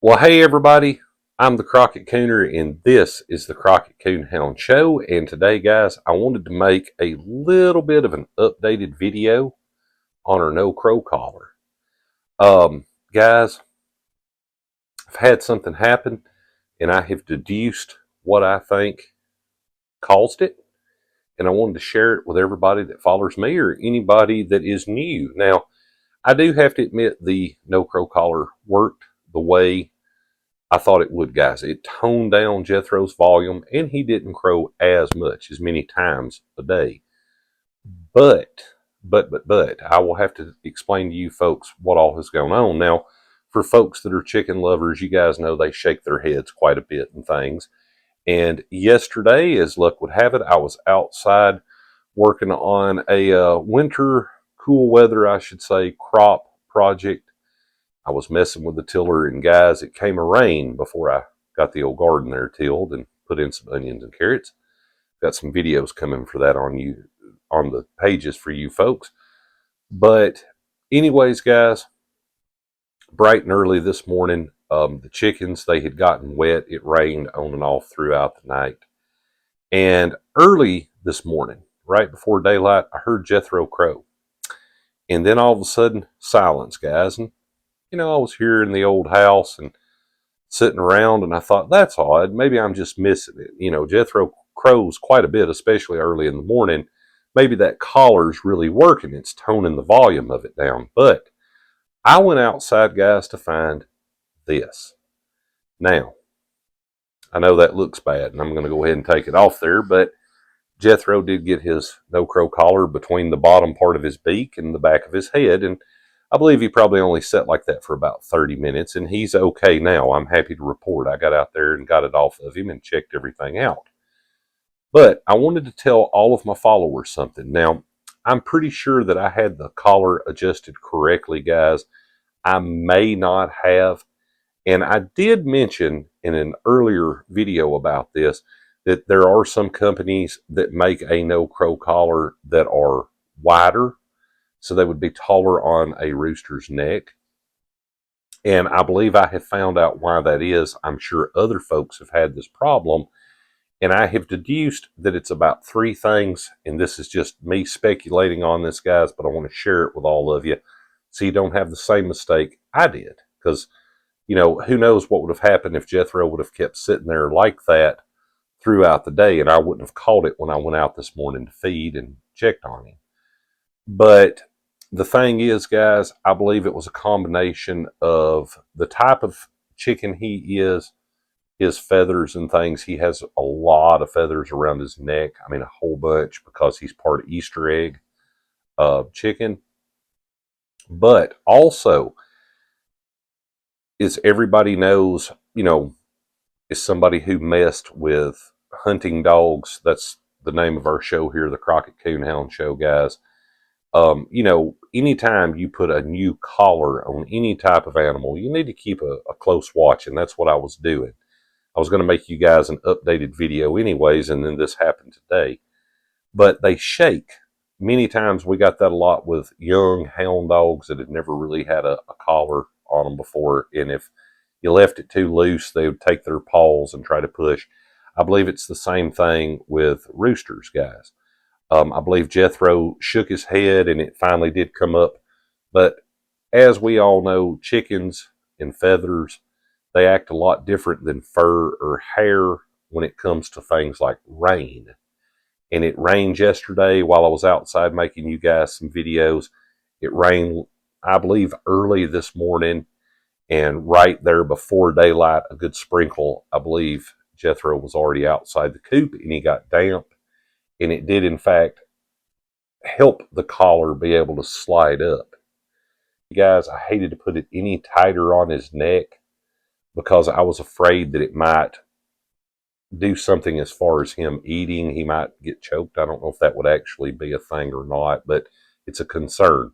Well, hey everybody, I'm the Crockett Coon'er, and this is the Crockett Coonhound Show. And today, guys, I wanted to make a little bit of an updated video on our no crow collar. Guys, I've had something happen, and I have deduced what I think caused it, and I wanted to share it with everybody that follows me or anybody that is new. Now, I do have to admit the no crow collar worked the way I thought it would, guys. It toned down Jethro's volume, and he didn't crow as much, as many times a day. But, but, I will have to explain to you folks what all has gone on. Now, for folks that are chicken lovers, you guys know they shake their heads quite a bit and things. And yesterday, as luck would have it, I was outside working on a winter, cool weather, I should say, crop project. I was messing with the tiller, and guys, it came a rain before I got the old garden there tilled and put in some onions and carrots. Got some videos coming for that on the pages for you folks. But anyways, guys, bright and early this morning, the chickens, they had gotten wet. It rained on and off throughout the night. And early this morning, right before daylight, I heard Jethro crow. And then all of a sudden, silence, guys. And I was here in the old house and sitting around, and I thought, that's odd. Maybe I'm just missing it. Jethro crows quite a bit, especially early in the morning. Maybe that collar's really working. It's toning the volume of it down. But I went outside, guys, to find this. Now, I know that looks bad, and I'm going to go ahead and take it off there, but Jethro did get his no crow collar between the bottom part of his beak and the back of his head, and I believe he probably only sat like that for about 30 minutes, and he's okay now. I'm happy to report I got out there and got it off of him and checked everything out. But I wanted to tell all of my followers something. Now, I'm pretty sure that I had the collar adjusted correctly, guys. I may not have. And I did mention in an earlier video about this that there are some companies that make a no crow collar that are wider, so they would be taller on a rooster's neck. And I believe I have found out why that is. I'm sure other folks have had this problem. And I have deduced that it's about three things. And this is just me speculating on this, guys, but I want to share it with all of you so you don't have the same mistake I did. Because, who knows what would have happened if Jethro would have kept sitting there like that throughout the day, and I wouldn't have caught it when I went out this morning to feed and checked on him. But the thing is, guys, I believe it was a combination of the type of chicken he is, his feathers and things. He has a lot of feathers around his neck. I mean, a whole bunch, because he's part Easter egg chicken. But also, is everybody knows, is somebody who messed with hunting dogs. That's the name of our show here, the Crockett Coonhound Show, guys. Anytime you put a new collar on any type of animal, you need to keep a close watch, and that's what I was doing. I was going to make you guys an updated video anyways, and then this happened today. But they shake. Many times we got that a lot with young hound dogs that had never really had a collar on them before, and if you left it too loose, they would take their paws and try to push. I believe it's the same thing with roosters, guys. I believe Jethro shook his head and it finally did come up. But as we all know, chickens and feathers, they act a lot different than fur or hair when it comes to things like rain. And it rained yesterday while I was outside making you guys some videos. It rained, I believe, early this morning, and right there before daylight, a good sprinkle. I believe Jethro was already outside the coop and he got damp. And it did, in fact, help the collar be able to slide up. Guys, I hated to put it any tighter on his neck because I was afraid that it might do something as far as him eating. He might get choked. I don't know if that would actually be a thing or not, but it's a concern.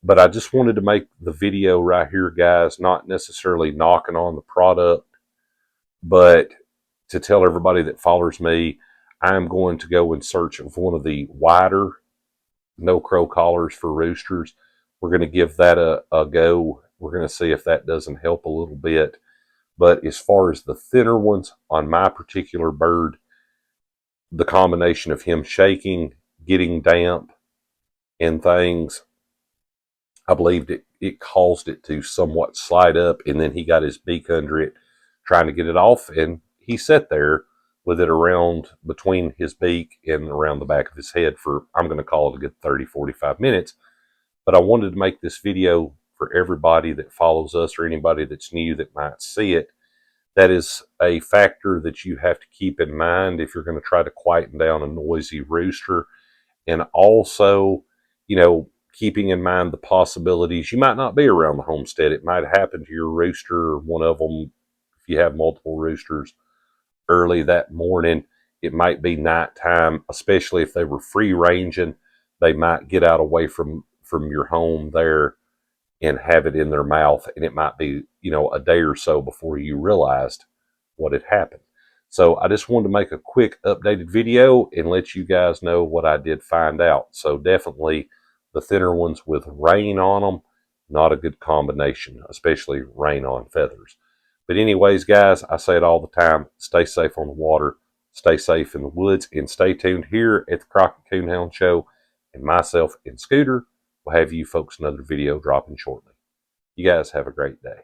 But I just wanted to make the video right here, guys, not necessarily knocking on the product, but to tell everybody that follows me, I'm going to go in search of one of the wider no crow collars for roosters. We're going to give that a go. We're going to see if that doesn't help a little bit. But as far as the thinner ones on my particular bird, the combination of him shaking, getting damp, and things, I believed it caused it to somewhat slide up, and then he got his beak under it trying to get it off, and he sat there with it around between his beak and around the back of his head for, I'm going to call it a good 30, 45 minutes. But I wanted to make this video for everybody that follows us or anybody that's new that might see it. That is a factor that you have to keep in mind if you're going to try to quieten down a noisy rooster. And also, keeping in mind the possibilities. You might not be around the homestead. It might happen to your rooster or one of them if you have multiple roosters early that morning. It might be nighttime, especially if they were free ranging. They might get out away from your home there and have it in their mouth, and it might be a day or so before you realized what had happened. So I just wanted to make a quick updated video and let you guys know what I did find out. So definitely the thinner ones with rain on them, not a good combination, especially rain on feathers. But anyways, guys, I say it all the time, stay safe on the water, stay safe in the woods, and stay tuned here at the Crockett Coon'er Show. And myself and Scooter will have you folks another video dropping shortly. You guys have a great day.